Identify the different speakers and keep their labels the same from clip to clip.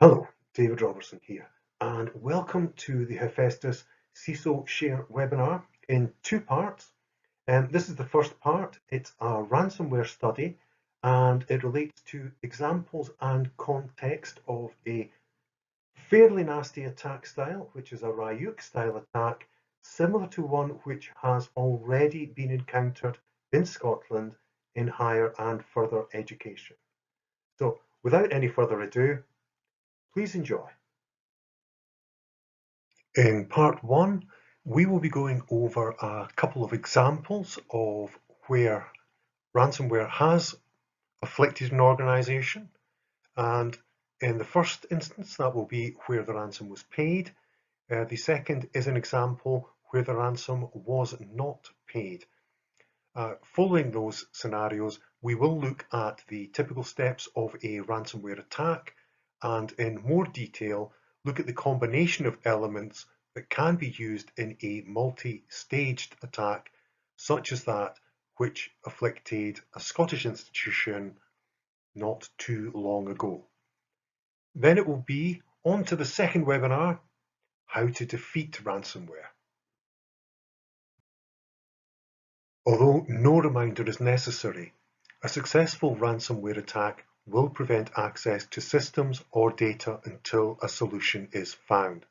Speaker 1: Hello, David Robertson here, and welcome to the HEFESTIS CISO Share webinar in two parts. This is the first part. It's a ransomware study, and it relates to examples and context of a fairly nasty attack style, which is a RYUK style attack, similar to one which has already been encountered in Scotland in higher and further education. So, without any further ado, please enjoy. In part one, we will be going over a couple of examples of where ransomware has afflicted an organization. And in the first instance, that will be where the ransom was paid. The second is an example where the ransom was not paid. Following those scenarios, we will look at the typical steps of a ransomware attack and in more detail look at the combination of elements that can be used in a multi-staged attack, such as that which afflicted a Scottish institution not too long ago. Then it will be on to the second webinar, how to defeat ransomware. Although no reminder is necessary, a successful ransomware attack will prevent access to systems or data until a solution is found.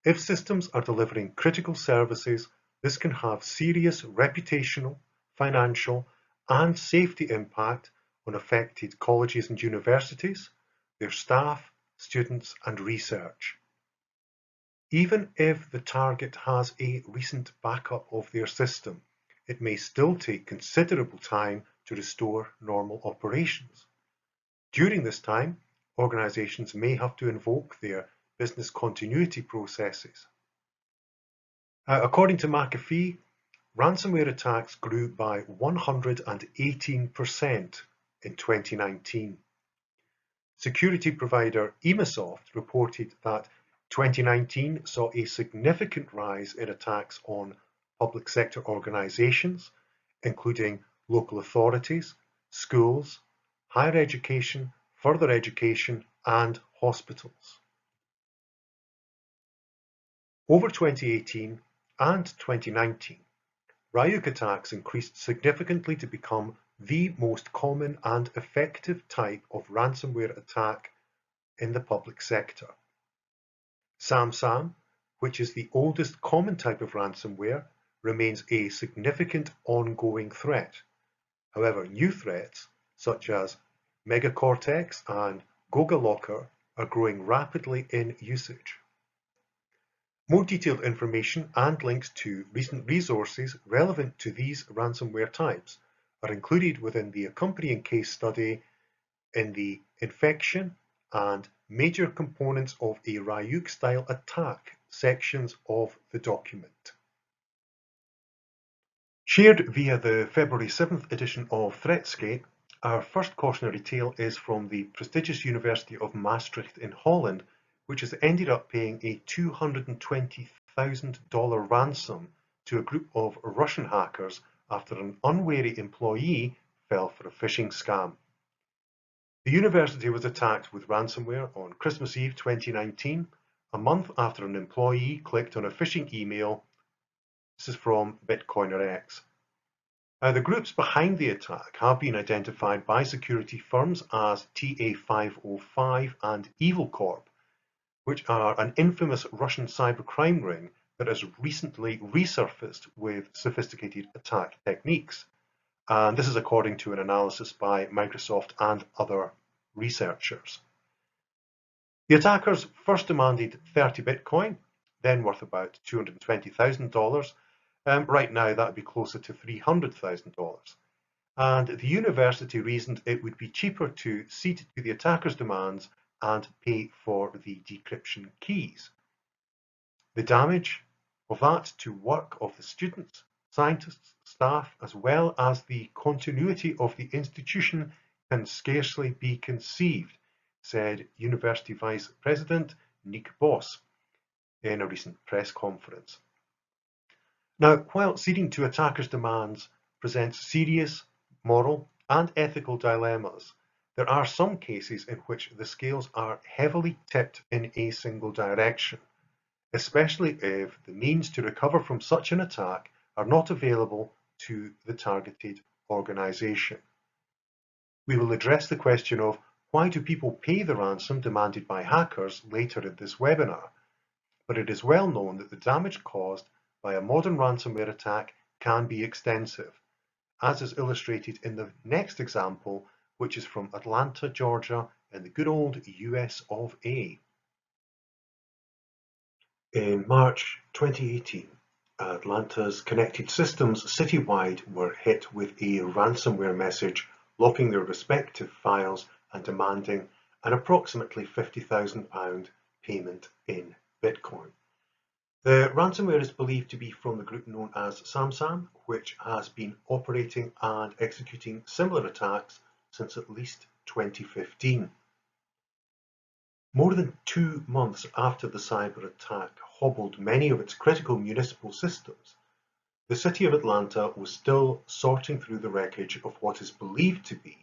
Speaker 1: If systems are delivering critical services, this can have serious reputational, financial, and safety impact on affected colleges and universities, their staff, students, and research. Even if the target has a recent backup of their system, it may still take considerable time to restore normal operations. During this time, organizations may have to invoke their business continuity processes. According to McAfee, ransomware attacks grew by 118% in 2019. Security provider Emasoft reported that 2019 saw a significant rise in attacks on public sector organizations, including local authorities, schools, higher education, further education, and hospitals. Over 2018 and 2019, RYUK attacks increased significantly to become the most common and effective type of ransomware attack in the public sector. SamSam, which is the oldest common type of ransomware, remains a significant ongoing threat. However, new threats such as Megacortex and GogaLocker are growing rapidly in usage. More detailed information and links to recent resources relevant to these ransomware types are included within the accompanying case study in the infection and major components of a RYUK style attack sections of the document. Shared via the February 7th edition of Threatscape, our first cautionary tale is from the prestigious University of Maastricht in Holland, which has ended up paying a $220,000 ransom to a group of Russian hackers after an unwary employee fell for a phishing scam. The university was attacked with ransomware on Christmas Eve 2019, a month after an employee clicked on a phishing email. This is from BitcoinerX. The groups behind the attack have been identified by security firms as TA505 and Evil Corp, which are an infamous Russian cybercrime ring that has recently resurfaced with sophisticated attack techniques. And this is according to an analysis by Microsoft and other researchers. The attackers first demanded 30 Bitcoin, then worth about $220,000. Right now, that would be closer to $300,000. And the university reasoned it would be cheaper to cede to the attackers' demands and pay for the decryption keys. The damage of that to work of the students, scientists, staff, as well as the continuity of the institution can scarcely be conceived, said University Vice President Nick Boss in a recent press conference. Now, while ceding to attackers' demands presents serious moral and ethical dilemmas, There are some cases in which the scales are heavily tipped in a single direction, especially if the means to recover from such an attack are not available to the targeted organization. We will address the question of why do people pay the ransom demanded by hackers later in this webinar, but it is well known that the damage caused by a modern ransomware attack can be extensive, as is illustrated in the next example, which is from Atlanta, Georgia, in the good old US of A. In March 2018, Atlanta's connected systems citywide were hit with a ransomware message locking their respective files and demanding an approximately £50,000 payment in Bitcoin. The ransomware is believed to be from the group known as SamSam, which has been operating and executing similar attacks since at least 2015. More than 2 months after the cyber attack hobbled many of its critical municipal systems, the city of Atlanta was still sorting through the wreckage of what is believed to be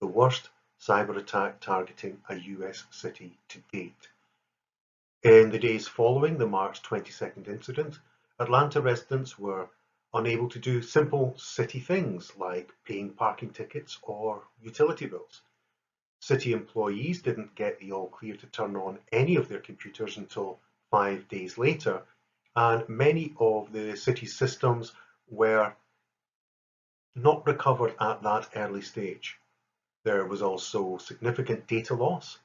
Speaker 1: the worst cyber attack targeting a US city to date. In the days following the March 22nd incident, Atlanta residents were unable to do simple city things like paying parking tickets or utility bills. City employees didn't get the all clear to turn on any of their computers until 5 days later, and many of the city's systems were not recovered at that early stage. There was also significant data loss.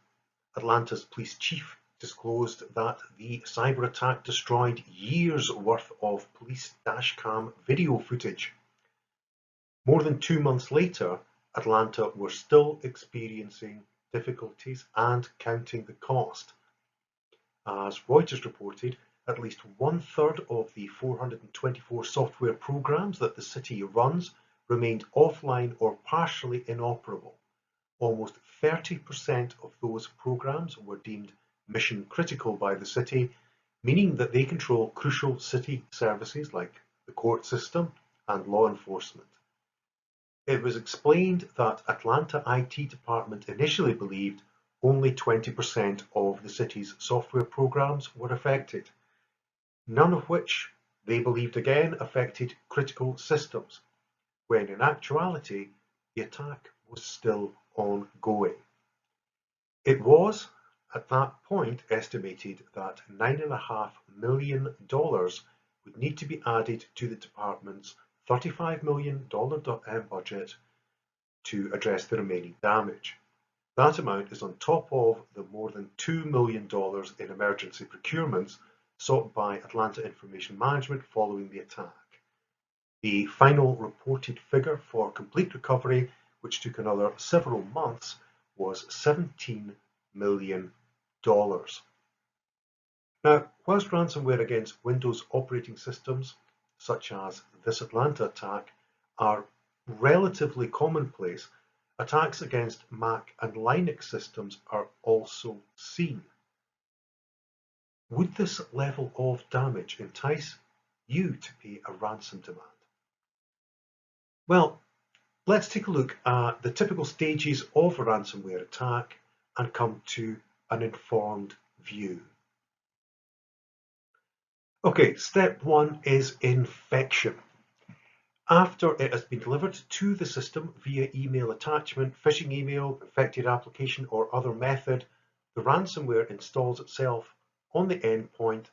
Speaker 1: Atlanta's police chief disclosed that the cyber attack destroyed years' worth of police dashcam video footage. More than 2 months later, Atlanta were still experiencing difficulties and counting the cost. As Reuters reported, at least 1/3 of the 424 software programs that the city runs remained offline or partially inoperable. Almost 30% of those programs were deemed mission critical by the city, meaning that they control crucial city services like the court system and law enforcement. It was explained that Atlanta IT department initially believed only 20% of the city's software programs were affected, none of which they believed again affected critical systems, when in actuality the attack was still ongoing. It was at that point estimated that $9.5 million would need to be added to the department's $35 million budget to address the remaining damage. That amount is on top of the more than $2 million in emergency procurements sought by Atlanta Information Management following the attack. The final reported figure for complete recovery, which took another several months, was $17 million. Now, whilst ransomware against Windows operating systems, such as this Atlanta attack, are relatively commonplace, attacks against Mac and Linux systems are also seen. Would this level of damage entice you to pay a ransom demand? Well, let's take a look at the typical stages of a ransomware attack and come to an informed view. Okay, step 1 is infection. After it has been delivered to the system via email attachment, phishing email, infected application, or other method, the ransomware installs itself on the endpoint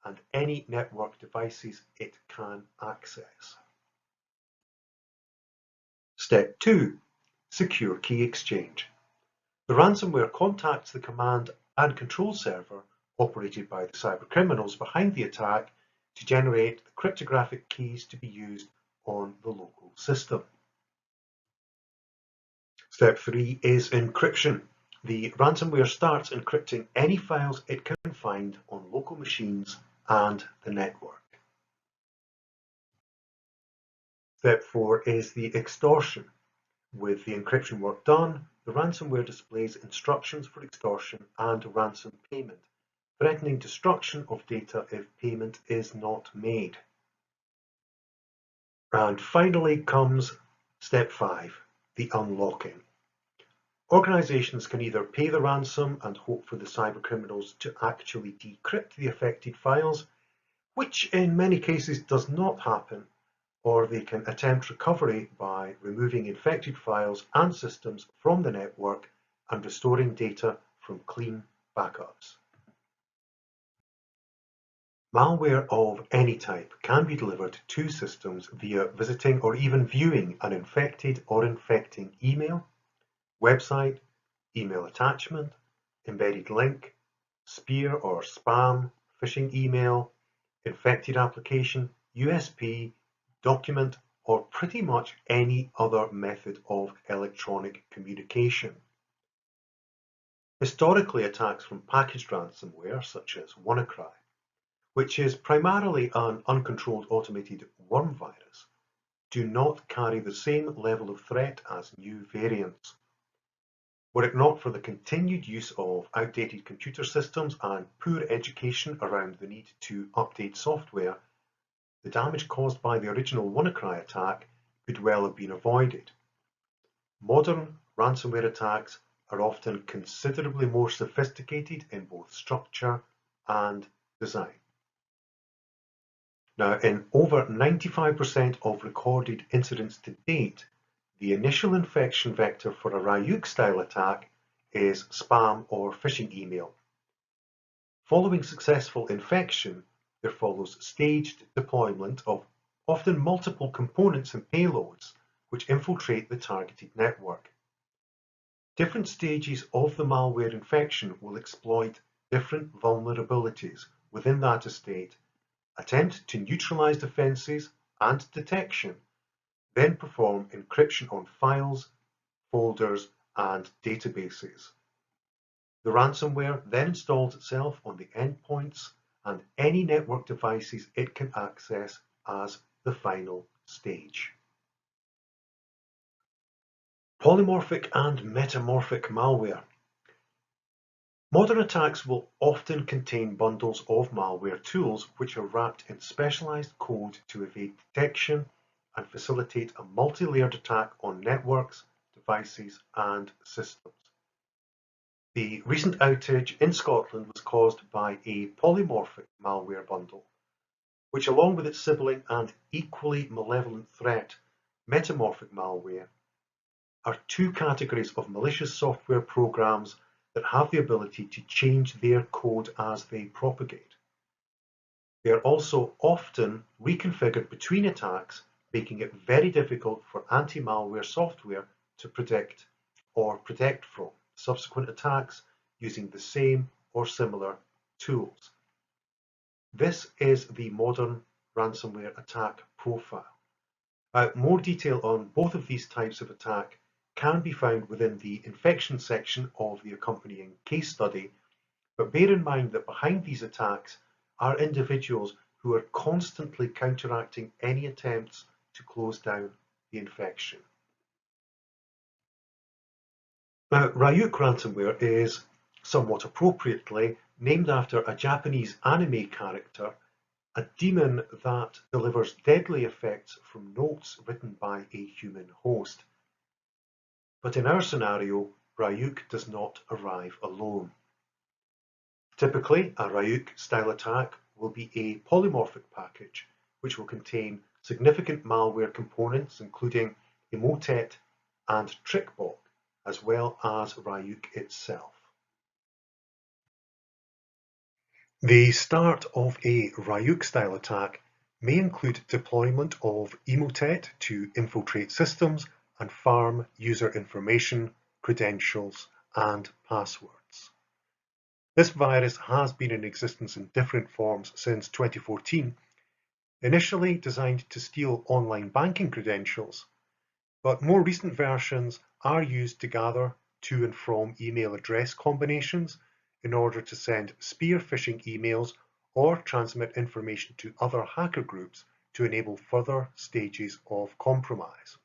Speaker 1: and any network devices it can access. Step 2, secure key exchange. The ransomware contacts the command and control server operated by the cybercriminals behind the attack to generate the cryptographic keys to be used on the local system. Step 3 is encryption. The ransomware starts encrypting any files it can find on local machines and the network. Step 4 is the extortion. With the encryption work done, the ransomware displays instructions for extortion and ransom payment, threatening destruction of data if payment is not made. And finally comes step 5, the unlocking. Organizations can either pay the ransom and hope for the cybercriminals to actually decrypt the affected files, which in many cases does not happen, or they can attempt recovery by removing infected files and systems from the network and restoring data from clean backups. Malware of any type can be delivered to systems via visiting or even viewing an infected or infecting email, website, email attachment, embedded link, spear or spam, phishing email, infected application, USP, document, or pretty much any other method of electronic communication. Historically, attacks from packaged ransomware, such as WannaCry, which is primarily an uncontrolled automated worm virus, do not carry the same level of threat as new variants. Were it not for the continued use of outdated computer systems and poor education around the need to update software, the damage caused by the original WannaCry attack could well have been avoided. Modern ransomware attacks are often considerably more sophisticated in both structure and design. Now, in over 95% of recorded incidents to date, the initial infection vector for a RYUK style attack is spam or phishing email. Following successful infection, there follows staged deployment of often multiple components and payloads which infiltrate the targeted network. Different stages of the malware infection will exploit different vulnerabilities within that estate, attempt to neutralize defenses and detection, then perform encryption on files, folders, and databases. The ransomware then installs itself on the endpoints and any network devices it can access as the final stage. Polymorphic and metamorphic malware. Modern attacks will often contain bundles of malware tools which are wrapped in specialized code to evade detection and facilitate a multi-layered attack on networks, devices, and systems. The recent outage in Scotland was caused by a polymorphic malware bundle, which along with its sibling and equally malevolent threat, metamorphic malware, are two categories of malicious software programs that have the ability to change their code as they propagate. They are also often reconfigured between attacks, making it very difficult for anti-malware software to predict or protect from subsequent attacks using the same or similar tools. This is the modern ransomware attack profile. More detail on both of these types of attack can be found within the infection section of the accompanying case study, but bear in mind that behind these attacks are individuals who are constantly counteracting any attempts to close down the infection. Now, RYUK ransomware is, somewhat appropriately, named after a Japanese anime character, a demon that delivers deadly effects from notes written by a human host. But in our scenario, RYUK does not arrive alone. Typically, a RYUK style attack will be a polymorphic package, which will contain significant malware components, including emotet and TrickBot, as well as RYUK itself. The start of a RYUK style attack may include deployment of emotet to infiltrate systems and farm user information, credentials, and passwords. This virus has been in existence in different forms since 2014, initially designed to steal online banking credentials, but more recent versions are used to gather to and from email address combinations in order to send spear phishing emails or transmit information to other hacker groups to enable further stages of compromise.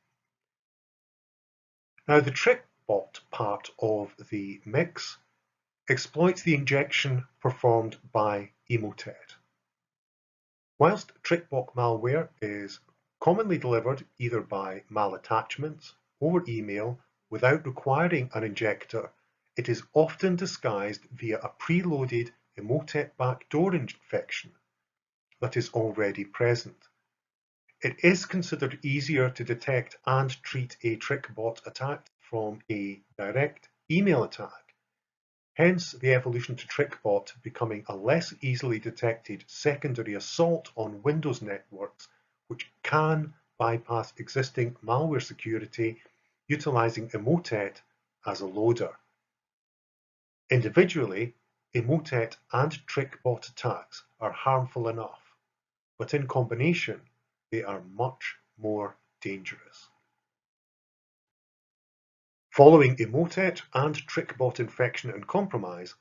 Speaker 1: Now, the TrickBot part of the mix exploits the injection performed by emotet. Whilst TrickBot malware is commonly delivered either by malattachments, over email, without requiring an injector, it is often disguised via a preloaded emotet backdoor infection that is already present. It is considered easier to detect and treat a trick bot attack from a direct email attack. Hence the evolution to TrickBot becoming a less easily detected secondary assault on Windows networks, which can bypass existing malware security utilizing Emotet as a loader. Individually, Emotet and TrickBot attacks are harmful enough, but in combination, they are much more dangerous. Following Emotet and TrickBot infection and compromise,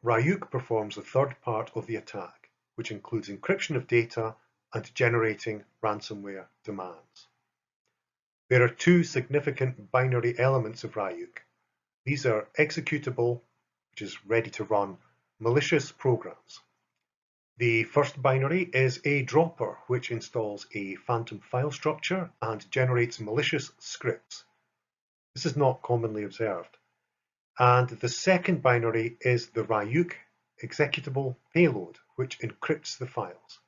Speaker 1: RYUK performs the third part of the attack, which includes encryption of data and generating ransomware demands. There are two significant binary elements of RYUK. These are executable, which is ready to run, malicious programs. The first binary is a dropper, which installs a phantom file structure and generates malicious scripts. This is not commonly observed. And the second binary is the RYUK executable payload, which encrypts the files.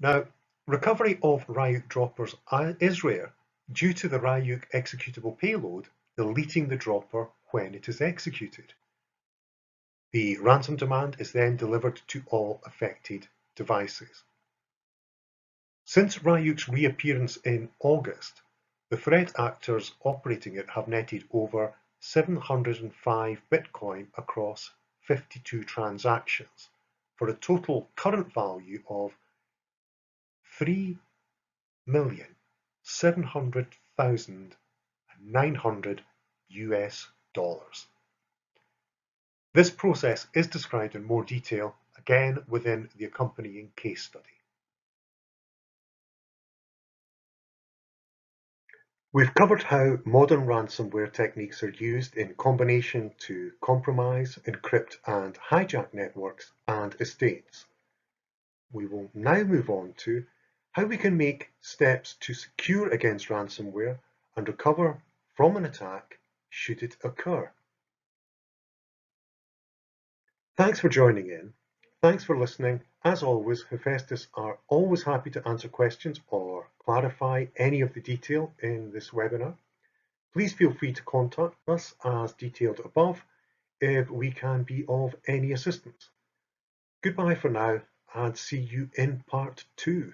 Speaker 1: Now, recovery of RYUK droppers is rare due to the RYUK executable payload deleting the dropper when it is executed. The ransom demand is then delivered to all affected devices. Since RYUK's reappearance in August, the threat actors operating it have netted over 705 Bitcoin across 52 transactions for a total current value of $3,700,900 US. This process is described in more detail, again within the accompanying case study. We've covered how modern ransomware techniques are used in combination to compromise, encrypt, and hijack networks and estates. We will now move on to how we can make steps to secure against ransomware and recover from an attack should it occur. Thanks for joining in. Thanks for listening. As always, HEFESTIS are always happy to answer questions or clarify any of the detail in this webinar. Please feel free to contact us as detailed above if we can be of any assistance. Goodbye for now and see you in part 2.